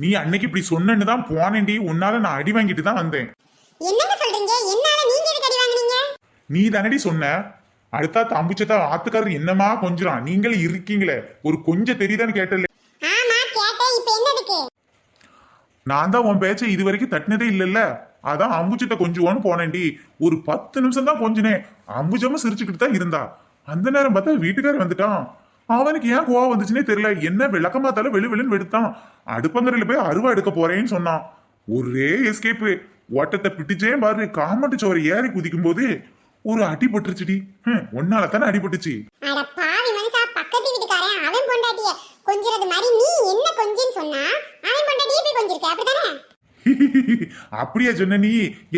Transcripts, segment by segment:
நீ அன்னைக்கு இப்படி சொன்னேன்னு தான் போனேன்டி, உன்னால நான் அடி வாங்கிட்டு தான் வந்தேன். என்னங்க சொல்றீங்க? என்னால நீங்க எதுக்கு அடி வாங்குனீங்க? நீ தானடி சொன்ன, அடுத்தா தம்புச்சத்தா ஆத்துக்காரர் என்னமா கொஞ்சம் நீங்களே இருக்கீங்களே, ஒரு கொஞ்சம் தெரியுதான்னு கேட்டல. ஆமா கேட்டேன், இப்போ என்னதுக்கு? நான் தான் உன் பேச்சை இது வரைக்கும் தட்டினதே இல்லல்ல, அதான் அம்புச்சத்தை கொஞ்சுவான்னு போனேன்டி. ஒரு 10 நிமிஷம் தான் கொஞ்சனேன், அம்புஜமா சிரிச்சுக்கிட்டு தான் இருந்தா. அந்த நேரம் பார்த்தா வீட்டுக்காரர் வந்துட்டான். அவனுக்கு ஏன் கோவம் வந்துச்சுன்னே தெரியல, என்ன விளக்கமாத்தால வெளுன்னு வெடுத்தான். அடுப்பங்கரையில போய் அருவா எடுக்க போறேன்னு சொன்னான். ஒரே எஸ்கேப்பு, ஓட்டத்தை பிடிச்சே பாரு. காமெண்ட் சோறு ஏறி குதிக்கும் போது ஒரு அடி பட்டுருச்சுடி. ஒன்னால தானே அடிபட்டுச்சு. அட பாவி மனுஷா, பக்கத்து வீட்டுக்காரன் அவன் பொண்டாட்டிய கொஞ்சிறது மாதிரி நீ என்ன கொஞ்சின்னு சொன்னா அவன் பொண்டாட்டியே போய் கொஞ்சிருக்க, அப்படிதானே? அப்படியா சொன்ன நீ?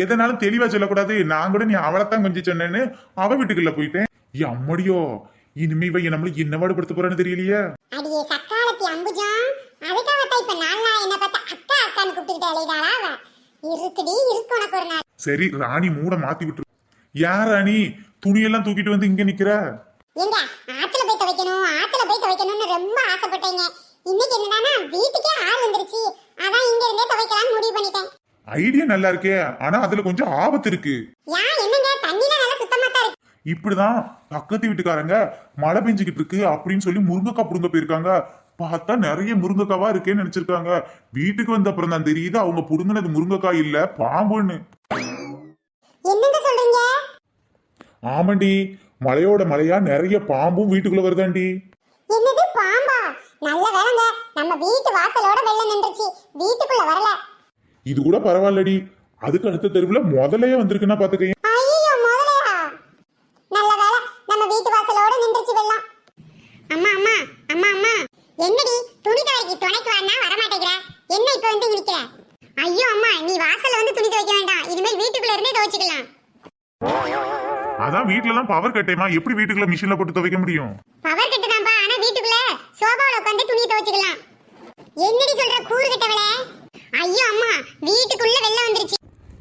எதனாலும் தெளிவா சொல்லக்கூடாது. நான் கூட நீ அவளைத்தான் கொஞ்சம் சொன்னேன்னு அவ வீட்டுக்குள்ள போயிட்டேன். அம்மடியோ, இனிமே இவ நம்மளுக்கு என்ன பாடுபடுத்த போறான்னு தெரியலையே. அடியே சக்காலத்தி அம்புஜம், அதுக்காகத்தான் இப்ப நாளா என்ன பார்த்தா அக்கா அக்கான்னு கூப்பிட்டுக்கிட்டு அலைதாளா அவ? இருக்குடி இருக்கு உனக்கு ஒரு நாள். சரி ராணி, மூட மாத்தி விட்டுரு. யார் ராணி துணியெல்லாம் தூக்கிட்டு வந்து இங்க நிக்கிற? எங்க ஆத்துல போய் துவைக்கணும், ஆத்துல போய் துவைக்கணும்னு ரொம்ப ஆசைப்பட்டேங்க. இன்னைக்கு என்னடானா வீட்டுக்கே ஆள் வந்துருச்சு, அதான் இங்க இருந்தே துவைக்கலாம்னு முடிவு பண்ணிட்டேன். ஐடியா நல்லா இருக்கே, ஆனா அதுல கொஞ்சம் ஆபத்து இருக்கு. ஏன் என்னங்க? தண்ணிலாம் நல்லா சுத்தமா தான் இருக்கு. இப்படிதான் பக்கத்து வீட்டுக்காரங்க மழை பெஞ்சுக்கிட்டு இருக்கு அப்படின்னு சொல்லி முருங்கைக்காய் புடுங்க போயிருக்காங்க. பார்த்தா நிறைய முருங்கைக்காவா இருக்கேன்னு நினைச்சிருக்காங்க. வீட்டுக்கு வந்த அப்புறம் தான் தெரியுது அவங்க புடுங்கினது முருங்கைக்காய் இல்ல, பாம்புன்னு. என்னங்க சொல்றீங்க? ஆமாண்டி, மழையோட மழையா நிறைய பாம்பும் வீட்டுக்குள்ள வருதாண்டி. என்னது பாம்பா? நல்ல வேலைங்க, நம்ம வீட்டு வாசலோட வெள்ளம் நின்றுச்சு, வீட்டுக்குள்ள வரல. இது கூட பரவாயில்லடி, அதுக்கு அடுத்த தெருவுல முதலையே வந்திருக்குன்னா பாத்துக்க. ஐயோ முதலையா? நல்ல வேலை நம்ம வீட்டு வாசலோட நின்றுச்சு வெள்ளம். அம்மா அம்மா அம்மா அம்மா, என்னடி துணி துவைக்க துணைக்கு வரனா வர மாட்டேங்கிற? என்ன இப்ப வந்து நிக்கிற? ஐயோ அம்மா, நீ வாசல்ல வந்து துணி துவைக்க வேண்டாம், இனிமேல் வீட்டுக்குள்ள இருந்தே துவைச்சுக்கலாம். அதான் வீட்டுல எல்லாம் பவர் கட்டேமா, எப்படி வீட்டுக்குள்ள மிஷின்ல போட்டு துவைக்க முடியும்? பவர் கட்டு தான்ப்பா, ஆனா வீட்டுக்குள்ள சோபாவுல உட்கார்ந்து துணி துவைச்சுக்கலாம். என்னடி சொல்ற கூறு கட்டவளே? ஐயோ அம்மா, வீட்டுக்குள்ள வெள்ளம் வந்துருச்சு.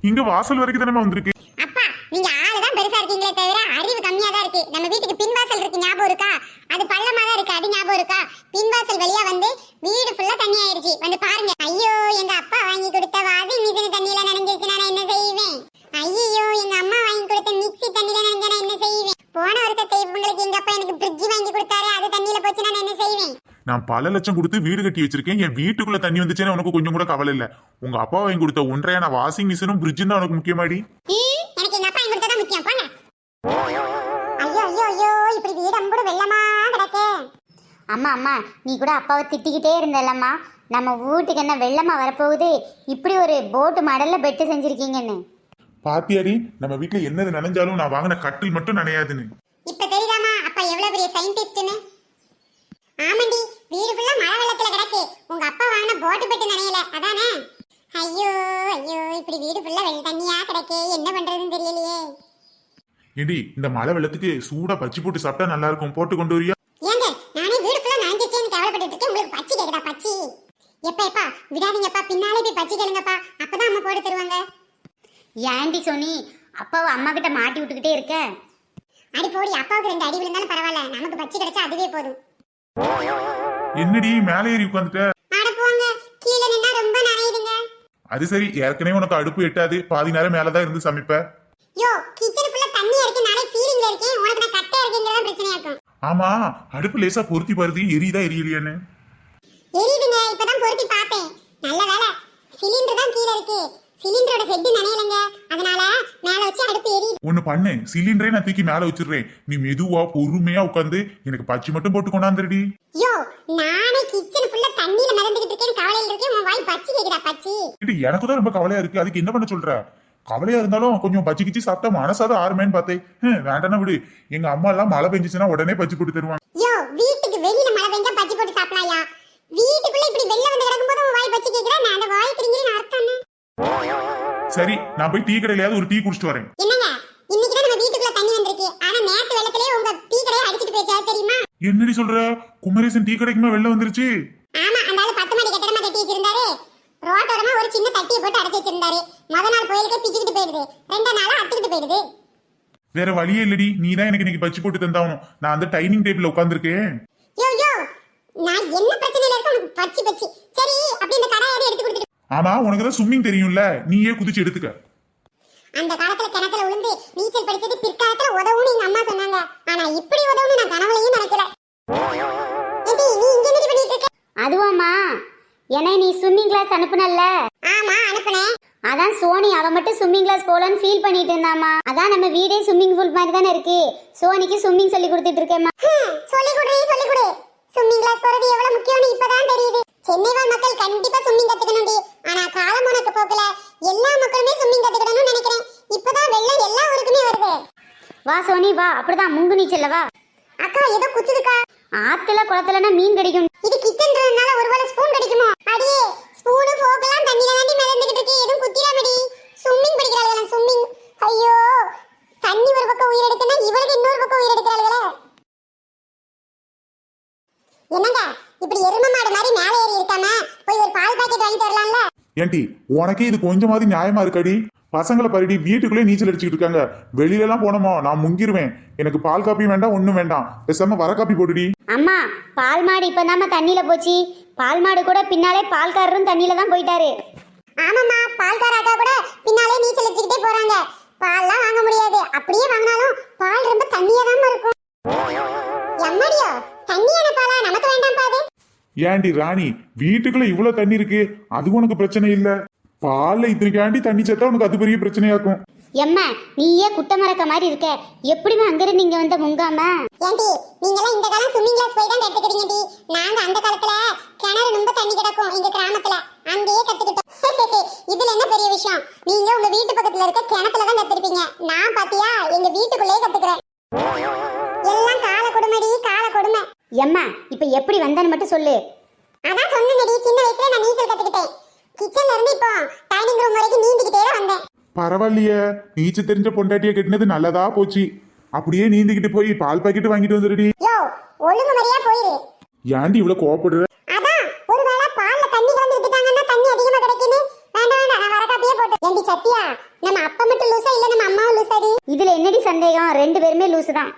இங்க வாசல் வரைக்கும் தானே வந்திருக்கு. அப்பா, நீங்க ஆளுதான் பெருசா இருக்கீங்களே தவிர அறிவு கம்மியா தான் இருக்கு. நம்ம வீட்டுக்கு பின்வாசல் இருக்கு, ஞாபகம் இருக்கா? அது பள்ளமா தான் இருக்கு, அது ஞாபகம் இருக்கா? பின்வாசல் வழியா வந்து வீடு ஃபுல்லா தண்ணி ஆயிருச்சு, வந்து பாருங்க. ஐயோ, எங்க அப்பா வாங்கி கொடுத்த வாஷிங் மிஷின் தண்ணியில நனைஞ்சிருச்சு, நான் என்ன செய்வேன்? ஐயோ, எங்க அம்மா வாங்கி கொடுத்த மிக்ஸி தண்ணியில நனைஞ்சா நான் என்ன செய்வேன்? போன வருஷத்தை இவங்களுக்கு எங்க அப்பா எனக்கு ஃப்ரிட்ஜ் வாங்கி கொடுத்தாரு, அது தண்ணியில போச்சு, நான் என்ன செய்வேன்? நான் பல லட்சம் கொடுத்து வீடு கட்டி வச்சிருக்கேன், என் வீட்டுக்குள்ள தண்ணி வந்துச்சுன்னா உனக்கு கொஞ்சம் கூட கவலை இல்ல. உங்க அப்பா வாங்கி கொடுத்த ஒன்றையான வாஷிங் மிஷினும் ஃப்ரிட்ஜும் தான் உனக்கு முக்கியமாடி. எனக்கு எங்க அப்பா வாங்கி கொடுத்தா முக்கியம், போங்க. ஐயோ ஐயோ ஐயோ, இப்படி வீடு அம்புடு வெள்ளமா கிடக்கே. அம்மா அம்மா, நீ கூட அப்பாவை திட்டிக்கிட்டே இருந்தல்லம்மா, நம்ம வீட்டுக்கு என்ன வெள்ளமா வரப்போகுது, இப்படி ஒரு போட்டு மடல்ல பெட்டு செஞ்சிருக்கீங்கன்னு. பாத்தியாடி, நம்ம வீட்டுல என்னது நனைஞ்சாலும் நான் வாங்கின கட்டில் மட்டும் நனையாதுன்னு. இப்ப தெரியுதாமா அப்பா எவ்வளவு பெரிய சயின்டிஸ்ட்னு? ஆமாண்டி, வீடு ஃபுல்லா மழை வெள்ளத்துல கிடக்கு, உங்க அப்பா வாங்கின போட்டு பெட்டு நனையல, அதானே? ஐயோ ஐயோ, இப்படி வீடு ஃபுல்லா வெள்ள தண்ணியா கிடக்கே, என்ன பண்றதுன்னு தெரியலையே. ஏடி, இந்த மழை வெள்ளத்துக்கு சூடா பச்சி போட்டு சாப்பிட்டா நல்லா இருக்கும், போட்டு கொண்டு வரியா? ஏங்க, நானே வீடு ஃபுல்லா நனைஞ்சிச்சேன்னு கவலைப்பட்டுட்டு இருக்கேன், உங்களுக்கு பச்சி கேக்குதா? பச்சி எப்பா விடாதீங்கப்பா, பின்னாலே போய் பச்சி கேளுங்கப்பா, அப்பதான் அம்மா போட்டு தருவாங்க. ஏண்டி சோனி, அப்பாவை அம்மா கிட்ட மாட்டி விட்டுக்கிட்டே இருக்க? அடி போடி, அப்பாவுக்கு 2 அடி விழுந்தாலும் பரவாயில்ல, நமக்கு பச்சி கிடைச்சா அதுவே போதும். என்னடி மேலே ஏறி உட்காந்துட்ட? அட போங்க, கீழே நின்னா ரொம்ப நனையுதுங்க. அது சரி, ஏற்கனவே உனக்கு அடுப்பு எட்டாது, பாதி நேரம் மேலதான் இருந்து சமைப்ப. யோ, கிச்சன் ஃபுல்லா தண்ணி இருக்கு, நானே ஃபீலிங்ல இருக்கேன், உனக்கு நான் கட்டை இருக்கேங்கறத பிரச்சனையா இருக்கும். ஆமா, அடுப்பு லேசா பொருத்தி பாருது, எரியுதா எரியலையான்னு. எரியுதுங்க, இப்பதான் பொருத்தி பார்த்தேன். நல்ல வேலை, சிலிண்டர் தான் கீழே இருக்கு, சிலிண்டரோட ஹெட் நனையலங்க, அதனால மேல வச்சு அடுப்பு எரியுது. ஒண்ணு பண்ணு, சிலிண்டரே நான் தூக்கி மேல வச்சிடுறேன், நீ மெதுவா பொறுமையா உட்காந்து எனக்கு பச்சி மட்டும் போட்டு கொண்டாந்துருடி. யோ, நானே கிச்சன் ஃபுல்லா தண்ணியில மிதந்துகிட்டு இருக்கேன், கவலையில இருக்கேன், உன் வாய் பச்சி கேக்குதா? பச்சி எனக்கு தான் ரொம்ப கவலையா இருக்கு, அதுக்கு என்ன பண்ண சொல்ற? கவலையா இருந்தாலும் கொஞ்சம் பச்சி கிச்சி சாப்பிட்டா மனசாவது ஆறுமேன்னு பார்த்தேன். வேண்டானா விடு, எங்க அம்மா எல்லாம் மழை பெஞ்சிச்சுன்னா உடனே பச்சி போட்டு தருவாங்க. யோ, வீட்டுக்கு வெளியில மழை பெஞ்சா பச்சி போட்டு சாப்பிடலாயா? வீட்டுக்குள்ள இப்படி வெள்ளம் வந்து கிடக்கும்போது உன் வாய் பச்சி கேக்குறா, நான் அந்த வாய் திரிங்கன்னு அர்த்தம் என்ன? சரி, நான் போய் டீ கடையிலயாவது ஒரு டீ குடிச்சிட்டு வரேன். என்னங்க, இன்னைக்கு தான் நம்ம வீட்டுக்குள்ள தண்ணி வந்திருக்கு, ஆனா நேத்து வெள்ளத்திலே உங்க டீ கடையை அடிச்சிட்டு போயிச்சா தெரியுமா? என்னடி சொல்ற? குமரேசன் டீ கடைக்குமா வெள்ளம் வந்துருச்சு? ஆமா, அந்த ஆளு 10 மாடி கட்டடமா கட்டி வச்சிருந்தாரு, ரோட்டோரமா ஒரு சின்ன தட்டியை போட்டு அடைச்சு வச்சிருந்தாரு. முத நாள் புயலுக்கு பிச்சுக்கிட்டு போயிடுது, 2 நாளா அத்துக்கிட்டு போயிடுது. வேற வழியே இல்லடி, நீ தான் எனக்கு இன்னைக்கு பச்சி போட்டு தந்தாவணும். நான் அந்த டைனிங் டேபிள்ல உட்கார்ந்திருக்கேன். யோ யோ, நான் என்ன பிரச்சனையில இருக்க உனக்கு பச்சி பச்சி? சரி, அப்படி இந்த கடாயாவது எடுத்து கொடுத்துட்டு ஆமா உனக்கு தான் ஸ்விம்மிங் தெரியும்ல, நீயே குதிச்சு எடுத்துக்க. அந்த காலத்துல கிணத்துல விழுந்து நீச்சல் படிச்சது பிற்காலத்துல உதவுன்னு எங்க அம்மா சொன்னாங்க. ஆனா இப்படி உதவுன்னு நான் கனவுலையும் நினைக்கல. ஏண்டி நீ இங்க என்ன பண்ணிட்டு இருக்க? அதுவாம்மா, என்னை நீ ஸ்விம்மிங் கிளாஸ் அனுப்புனல்ல, ஆமா அனுப்புனேன். அதான் சோனி அவ மட்டும் ஸ்விம்மிங் கிளாஸ் போலன்னு ஃபீல் பண்ணிட்டு இருந்தாமா. அதான் நம்ம வீடே ஸ்விம்மிங் பூல் மாதிரி தானே இருக்கு, சோனிக்கு ஸ்விம்மிங் சொல்லி கொடுத்துட்டு இருக்கேம்மா. சொல்லி கொடு சொல்லி கொடு. ஸ்விம்மிங் கிளாஸ் போறது எவ்வளவு முக்கியம்னு இப்பதான் தெரியுது. சென்னை வாழ் மக்கள் கண்டிப்பா ஸ்விம்மிங் கத்துக்கணும்டி. ஆனா காலம் உனக்கு போக்கல எல்லா மக்களுமே ஸ்விம்மிங் கத்துக்கணும்னு நினைக்கிறேன். இப்பதான் வெள்ளம் எல்லா ஊருக்குமே வருது. வா சோனி வா, அப்படிதான் முங்கு நீச்சல்ல வா. அக்கா ஏதோ குத்துதுக்கா. ஆத்துல குளத்துலன்னா மீன் கிடைக்கும். இது கிச்சன்றதுனால ஒருவேளை ஸ்பூன் கிடைக்குமோ? அடியே ஸ்பூனு ஃபோக்கெல்லாம் தண்ணில தாண்டி மிதந்துகிட்டு இருக்கு. எதுவும் குத்திராமடி. Swimming படிக்கிறாளே swimming. ஐயோ தண்ணி ஒரு பக்கம் உயிர் எடுக்கனா இவளுக்கு இன்னொரு பக்கம் உயிர் எடுக்கிறாளே. என்னங்க இப்படி எரும மாடு மாதிரி மேலே ஏறி இருக்காம போய் ஒரு பால் பாக்கெட் வாங்கிட்டு வரலாம்ல? ஏன்டி உனக்கே இது கொஞ்சமாவது நியாயமா இருக்காடி? பசங்களை பருடி வீட்டுக்குள்ளே நீச்சல் அடிச்சுக்கிட்டு இருக்காங்க. வெளியில எல்லாம் போனோமோ நான் முங்கிருவேன். எனக்கு பால் காப்பி வேண்டாம், ஒண்ணும் வேண்டாம். பேசாம வர காப்பி போட்டுடி. அம்மா பால் மாடு இப்பதாம்மா தண்ணியில போச்சு. பால் மாடு கூட பின்னாலே பால்காரரும் தண்ணியில தான் போயிட்டாரு. ஆமாம்மா பால்கார அக்கா கூட பின்னாலே நீச்சல் அடிச்சுக்கிட்டே போறாங்க. பால்லாம் வாங்க முடியாது. அப்படியே வாங்கினாலும் பால் ரொம்ப தண்ணியா தான் இருக்கும். எம்மாடியோ தண்ணியான பாலா? நமக்கு வேண்டாம் பாது. ஏன்டி ராணி, வீட்டுக்குள்ள இவ்வளவு தண்ணி இருக்கு, அது உனக்கு பிரச்சனை இல்ல. பால்ல இத்தனைக்காண்டி தண்ணி சேர்த்தா உனக்கு அது பெரிய பிரச்சனையாக்கும். எம்மா நீயே குட்ட மறக்க மாதிரி இருக்க, எப்படிமா அங்கிருந்து இங்க வந்த முங்காம? ஏண்டி நீங்களாம் இந்த காலம் ஸ்விம்மிங் கிளாஸ் போய் தான் கத்துக்கிறீங்கடி. நாங்க அந்த காலத்துல கிணறு ரொம்ப தண்ணி கிடக்கும் எங்க கிராமத்துல, அங்கேயே கத்துக்கிட்டோம். இதுல என்ன பெரிய விஷயம்? நீங்க உங்க வீட்டு பக்கத்துல இருக்க கிணத்துல தான் கத்துருப்பீங்க. நான் பாத்தியா எங்க வீட்டுக்குள்ளேயே கத்துக்கிறேன். எல்லாம் கால கொடுமைடி, கால கொடுமை. எம்மா இப்ப எப்படி வந்தன்னு மட்டும் சொல்லு. அதான் சொன்னேன்டி, சின்ன வயசுல நான் நீச்சல் கத்துக்கிட்டேன். கிச்சன்ல இருந்து இப்போ டைனிங் ரூம் வரைக்கும் நீந்திக்கிட்டே தான் வந்தேன். பரவாயில்லையே, நீச்சல் தெரிஞ்ச பொண்டாட்டிய கட்டினது நல்லதா போச்சு. அப்படியே நீந்திக்கிட்டு போய் பால் பாக்கெட் வாங்கிட்டு வந்துடுடி. யோ ஒழுங்கு முறையா போயிரு. ஏன்டி இவ்வளவு கோவப்படுற? அதான் ஒருவேளை பால்ல தண்ணி கலந்து விட்டுட்டாங்கன்னா தண்ணி அதிகமா கிடைக்குன்னு வேண்டாம் வேண்டாம் நான் வர காப்பியே போட்டேன். ஏண்டி சத்தியா நம்ம அப்பா மட்டும் லூசா இல்ல நம்ம அம்மாவும் லூசாடி? இதுல என்னடி சந்தேகம், ரெண்டு பேருமே லூசு தான்.